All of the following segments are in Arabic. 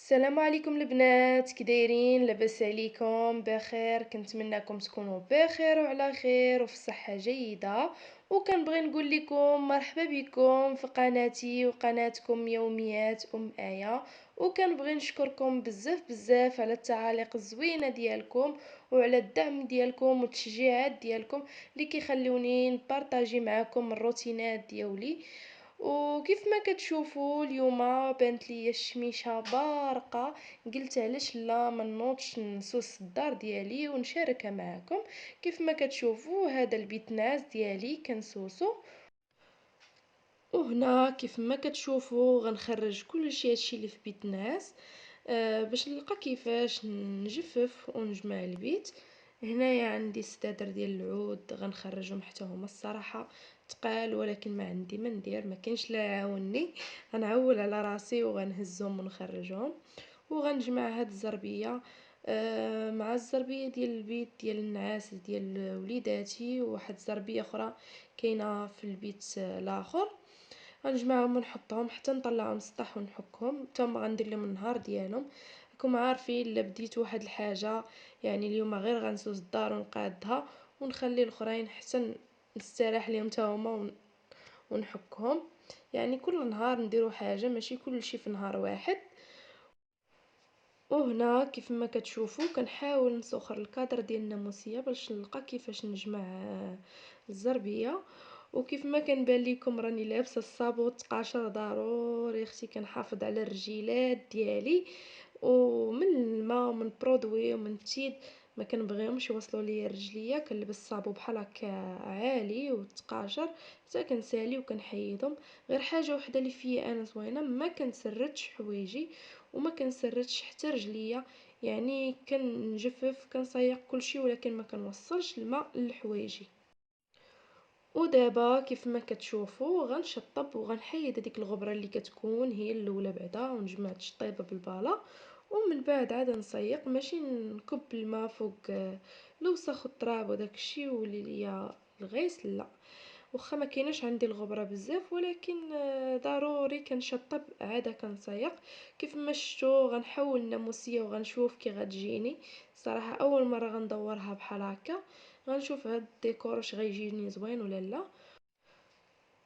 السلام عليكم البنات، كي دايرين؟ لاباس عليكم؟ بخير؟ كنتمنىكم تكونوا بخير وعلى خير وفي صحة جيدة. وكنبغي نقول لكم مرحبا بكم في قناتي وقناتكم يوميات آية. وكنبغي نشكركم بزاف بزاف على التعاليق الزوينة ديالكم وعلى الدعم ديالكم والتشجيعات ديالكم اللي كيخلوني نبارطاجي معكم الروتينات ديالي. وكيف ما كتشوفوا اليوم بانت لي الشميشه بارقه، قلت علاش لا ما نوضش نسوس الدار ديالي ونشاركها معكم. كيف ما كتشوفوا هذا البيت ناس ديالي كنسوسو. وهنا كيف ما كتشوفوا غنخرج كل شيء هادشي اللي في بيت ناس، باش نلقى كيفاش نجفف ونجمع البيت. هنايا عندي السدادر ديال العود غنخرجهم حتى هما الصراحه تقال، ولكن ما عندي ما ندير، ما كاينش لا يعاونني، غنعول على راسي وغنهزهم ونخرجهم. وغنجمع هاد الزربيه مع الزربيه ديال البيت ديال النعاس ديال وليداتي، وواحد الزربيه اخرى كاينه في البيت الاخر. غنجمعهم ونحطهم حتى نطلعهم السطح ونحكهم تما غندير لهم النهار ديالهم. راكم عارفين الا بديت واحد الحاجه، يعني اليوم غير غنسوس الدار ونقادها ونخلي الاخرين حتى نستراح ليهم حتى هما ونحكهم. يعني كل نهار نديرو حاجه، ماشي كل شيء في نهار واحد. وهنا كيف ما كتشوفوا كنحاول نسخر الكادر ديال الناموسيه باش نلقى كيفاش نجمع الزربيه. وكيف ما كنبان لكم راني لابسه الصابوط قاشر ضروري، اختي كنحافظ على الرجيلات ديالي، ومن الماء ومن برودوي ومن التيد ما كنبغيهمش يوصلوا ليا رجليا. كنلبس الصابو بحال هكا عالي وتقاشر حتى كنسالي وكنحيدهم. غير حاجه وحده اللي فيا انا زوينه، ما كنسردش حوايجي وما كنسردش حتى رجليا، يعني كنجفف كنصيق كلشي ولكن ما كنوصلش الماء لحوايجي. ودابا كيف ما كتشوفوا غنشطب وغنحيد هذيك الغبره اللي كتكون هي الاولى بعدا، ونجمع الشطيبه بالباله. ومن بعد عاد نصيق، ماشي نكب الماء فوق الوسخ والتراب وداك الشيء واللي ليا الغيس، لا. واخا ما كايناش عندي الغبره بزاف، ولكن ضروري كنشطب عاده كنصيق. كيف ما شفتوا غنحول الناموسيه وغنشوف كي غتجيني. صراحه اول مره غندورها بحال هكا، غنشوف هاد الديكور واش غيجيني زوين ولا لا.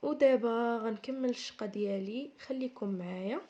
ودابا غنكمل الشقه ديالي، خليكم معايا.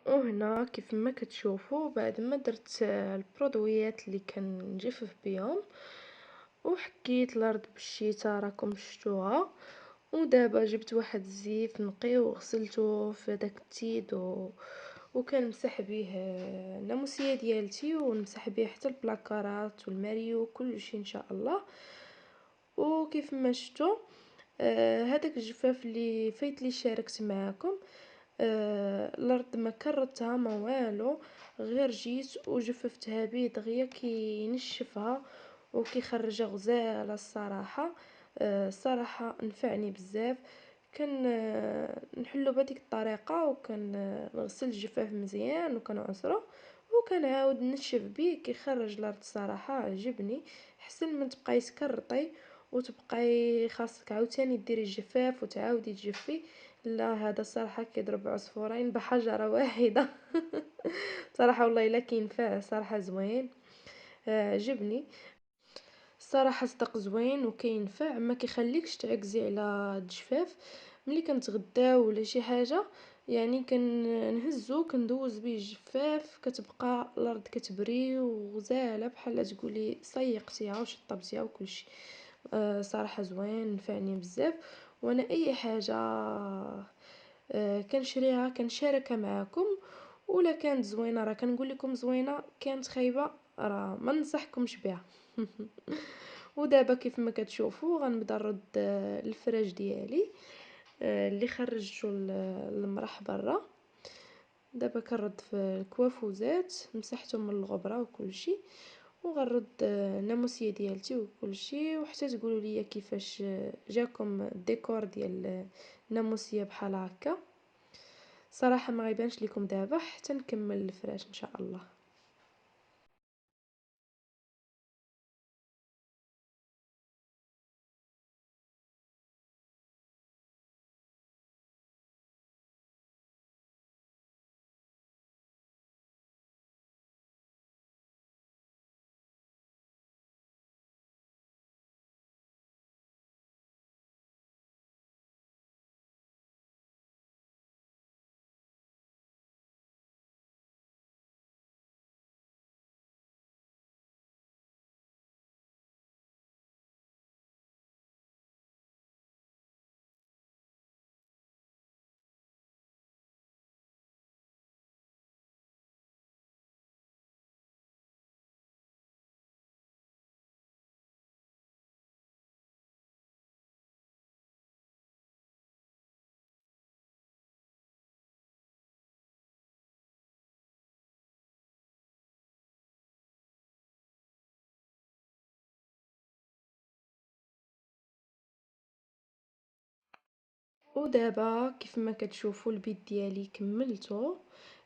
وهنا كيف ما كتشوفوا بعد ما درت البرودويات اللي كنجفف بهم وحكيت الارض بالشيته راكم شفتوها. ودابا جبت واحد الزيف نقي وغسلته في داك التيد وكنمسح به الناموسيه ديالتي، ونمسح به حتى البلاكارات والماريو كل شيء ان شاء الله. وكيف ما شفتوا هذاك الجفاف اللي فايت لي شاركت معكم، الارض ما كرتها ما والو، غير جيت وجففتها بيه دغيا كينشفها وكيخرجها غزاله الصراحه. الصراحه نفعني بزاف. كان نحلو بهذيك الطريقه، وكان نغسل الجفاف مزيان وكنعصره وكنعاود نشف بيه كيخرج الارض. صراحه عجبني، حسن من تبقى يسكرطي وتبقاي خاصك عاوتاني ديري الجفاف وتعاودي تجفي. لا هذا الصراحه كيضرب عصفورين بحجره واحده. صراحه والله الا كينفع، صراحه زوين. عجبني الصراحه، صدق زوين وكينفع، ما كيخليكش تعكزي على الجفاف. ملي كنتغداو ولا شي حاجه يعني كنهزو كندوز بيه الجفاف، كتبقى الارض كتبري وغزاله بحال تقولي صيقتيها وشطبتيها وكلشي. صراحه زوين، نفعني بزاف. وانا اي حاجه كنشريها كنشاركها معاكم، ولا كانت زوينه راه كنقول لكم زوينه، كانت خايبه راه ما ننصحكمش بها. ودابا كيف ما كتشوفوا غنبدا نرد الفراش ديالي اللي خرجته المرح برا. دابا كنرد في الكوافوزات، مسحتهم من الغبره وكلشي، وغنرد الناموسيه ديالتي وكلشي. وحتى تقولوا لي كيفاش جاكم الديكور ديال الناموسيه بحال هكا. صراحه ما غيبانش لكم دابا حتى نكمل الفراش ان شاء الله. ودابا كيف ما كتشوفوا البيت ديالي كملته.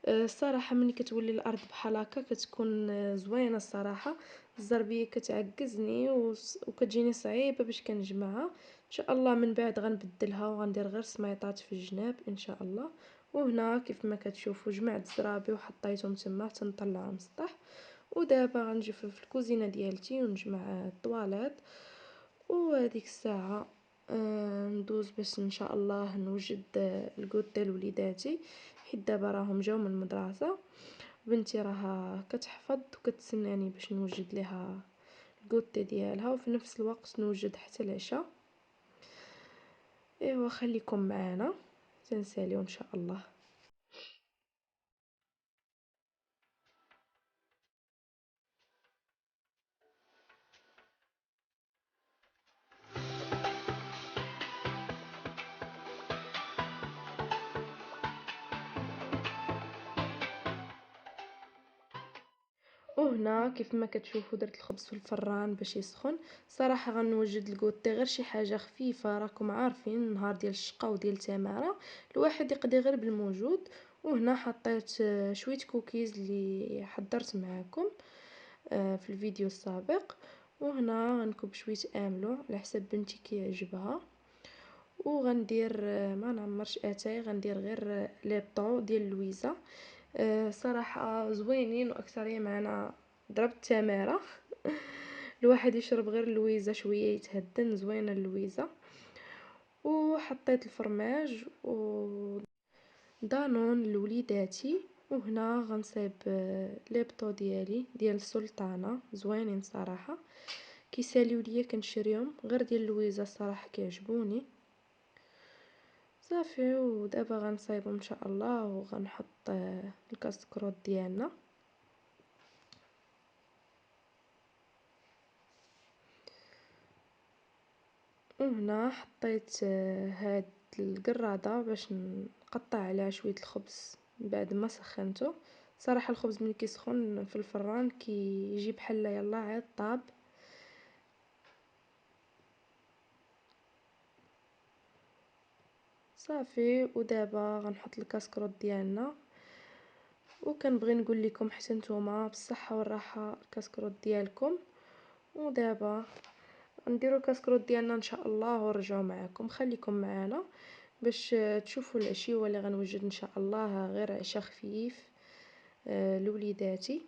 الصراحه ملي كتولي الارض بحال هكا كتكون زوينه الصراحه. الزربيه كتعكزني وكتجيني صعيبه باش كنجمعها. ان شاء الله من بعد غنبدلها وغندير غير سميطات في الجناب ان شاء الله. وهنا كيف ما كتشوفوا جمعت الزرابي وحطيتهم تما حتى نطلعهم مسطح. ودابا غنجي في الكوزينه ديالتي ونجمع الطواليت. وهذيك الساعه ندوز باش ان شاء الله نوجد الكوتي لوليداتي، حيت دابا راهم جاو من المدرسه. بنتي راها كتحفظ وكتسناني باش نوجد ليها الكوتي ديالها، وفي نفس الوقت نوجد حتى العشاء. ايوا خليكم معنا تنساليو ان شاء الله. وهنا كيف ما كتشوفوا درت الخبز في الفران باش يسخن. صراحه غنوجد الكوتي غير شي حاجه خفيفه، راكم عارفين النهار ديال الشقه وديال التماره الواحد يقضي غير بالموجود. وهنا حطيت شويه كوكيز اللي حضرت معاكم في الفيديو السابق. وهنا غنكب شويه املو على حسب بنتي كيعجبها. وغندير ما نعمرش اتاي، غندير غير ليبطو ديال لويزا. صراحه زوينين، واكثريه معنا ضربت التماره. الواحد يشرب غير اللويزه شويه يتهدن، زوينه اللويزه. وحطيت الفرماج ودانون لوليداتي. وهنا غنصايب ليبطو ديالي ديال السلطانه، زوينين صراحه، كيساليو ليا كنشريهم غير ديال لويزا الصراحه كيعجبوني صافي. ودابا غنصايبهم ان شاء الله وغنحط الكاسكروط ديالنا. وهنا حطيت هاد القرادة باش نقطع عليها شويه الخبز بعد ما سخنته. صراحه الخبز ملي كيسخن في الفران كيجي بحال يلا عاد طاب. صافي ودابا غنحط الكاسكروط ديالنا. وكنبغي نقول لكم حتى نتوما بالصحه والراحه الكاسكروط ديالكم. ودابا نديرو الكاسكروط ديالنا ان شاء الله ونرجعو معاكم. خليكم معانا باش تشوفوا العشيوه اللي غنوجد ان شاء الله، غير عشاء خفيف لوليداتي.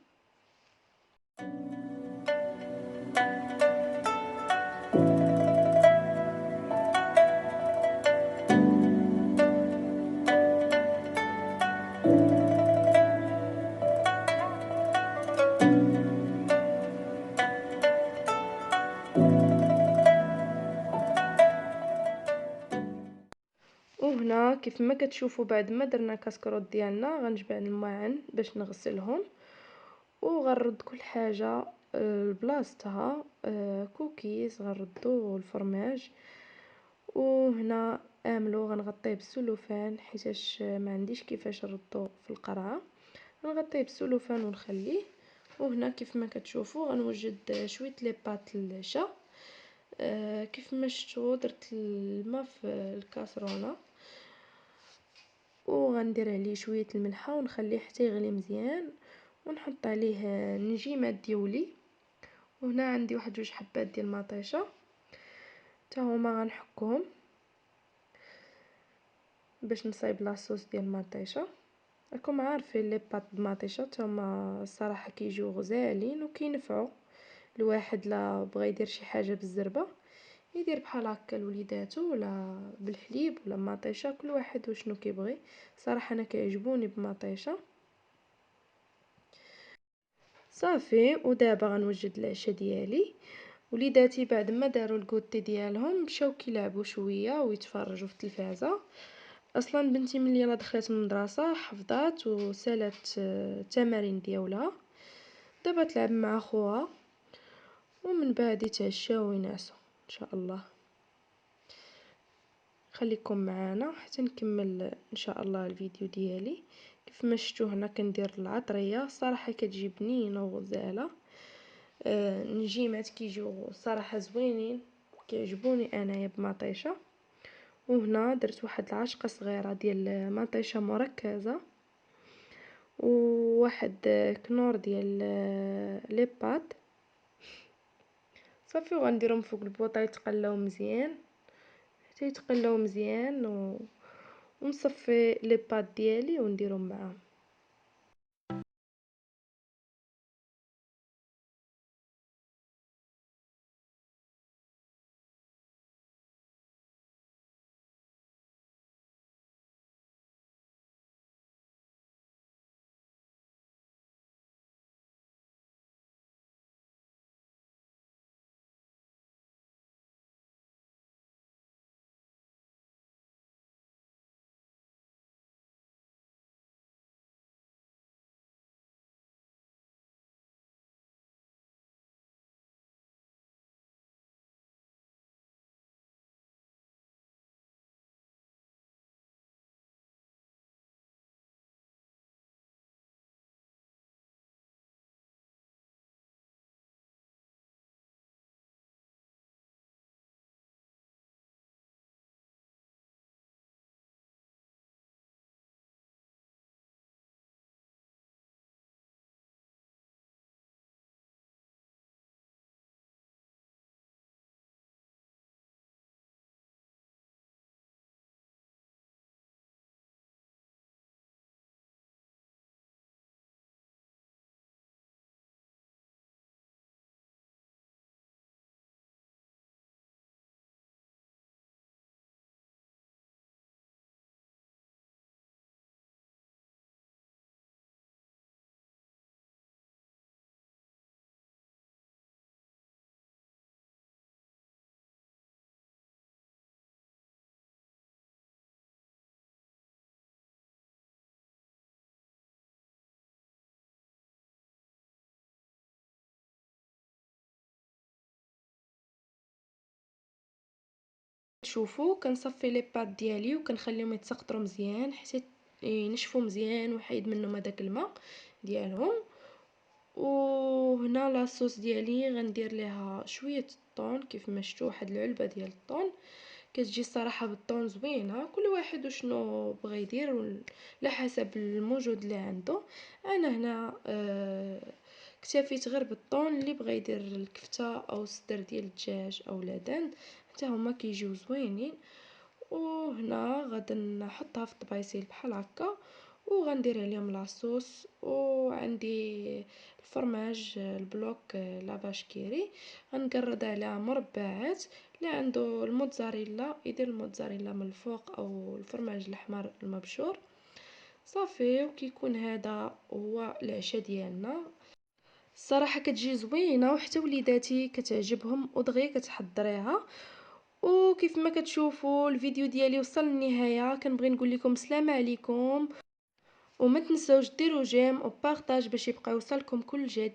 وهنا كيف ما كتشوفوا بعد ما درنا كاسكروط ديالنا غنجمع الماعن باش نغسلهم، وغنرد كل حاجه لبلاصتها. كوكيز غنردو الفرماج، وهنا املو غنغطيه بالسلوفان حيتاش ما عنديش كيفاش نردو في القرعه. غنغطيه بالسلوفان ونخليه. وهنا كيف ما كتشوفوا غنوجد شويه لي بات للعشاء. كيف ما شفتوا درت الماء في الكاسرونه وغندير عليه شويه الملحه ونخليه حتى يغلي مزيان، ونحط عليه نجيمات ديولي. وهنا عندي واحد جوج حبات ديال المطيشه حتى هما غنحكهم باش نصايب لاصوص ديال المطيشه. راكم عارفين لي بات المطيشه هما الصراحه كيجيو غزالين وكينفعوا الواحد لا بغى يدير شي حاجه بالزربه يدير بحال هكا لوليداتو، ولا بالحليب ولا مطيشه، كل واحد وشنو كيبغي. صراحه انا كيعجبوني بمطيشه. صافي، ودابا غنوجد العشاء ديالي. وليداتي بعد ما داروا الكوتي ديالهم مشاو كيلعبوا شويه ويتفرجوا في التلفازه. اصلا بنتي ملي يلا دخلت من المدرسه حفظات وسالات التمارين ديالها، دابا تلعب مع خوها ومن بعد يتعشاو وينعسوا ان شاء الله. خليكم معانا حتى نكمل ان شاء الله الفيديو ديالي. كيف ما شفتوا هنا كندير العطريه، صراحه كتجي بنينه وغزاله. النجيمات كيجيو صراحه زوينين كيعجبوني انايا بمطيشه. وهنا درت واحد العشقه صغيره ديال مطيشه مركزه، وواحد كنور ديال لي بات. صافي وغنديرهم فوق البوطه يتقلاو مزيان حتى يتقلاو مزيان ونصفي لي بات ديالي ونديرهم معاهم. تشوفوا كنصفي لي بات ديالي وكنخليهم يتسقطروا مزيان حتى ينشفوا مزيان وحيد منهم هذاك الماء ديالهم. وهنا لاصوص ديالي غندير ليها شويه الطون، كيف ما شفتوا واحد العلبه ديال الطون. كتجي الصراحه بالطون زوينه، كل واحد وشنو بغى يدير على حسب الموجود اللي عنده. انا هنا اكتفيت غير بالطون. اللي بغى يدير الكفته او الصدر ديال الدجاج او لا دند حتى هما كيجيو زوينين. وهنا غادي نحطها في الطبيسيل بحال هكا، وغندير عليهم لاصوص. وعندي الفرماج البلوك لافاش كيري، غنقرد عليها مربعات. اللي عنده الموتزاريلا يدير الموتزاريلا من الفوق او الفرماج الاحمر المبشور. صافي، وكيكون هذا هو العشاء ديالنا. الصراحه كتجي زوينه، وحتى وليداتي كتعجبهم ودغيا كتحضريها. وكيف ما كتشوفوا الفيديو ديالي وصل للنهايه، كنبغي نقول لكم السلام عليكم، وما تنسوش ديروا جيم وبارطاج باش يبقى يوصلكم كل جديد.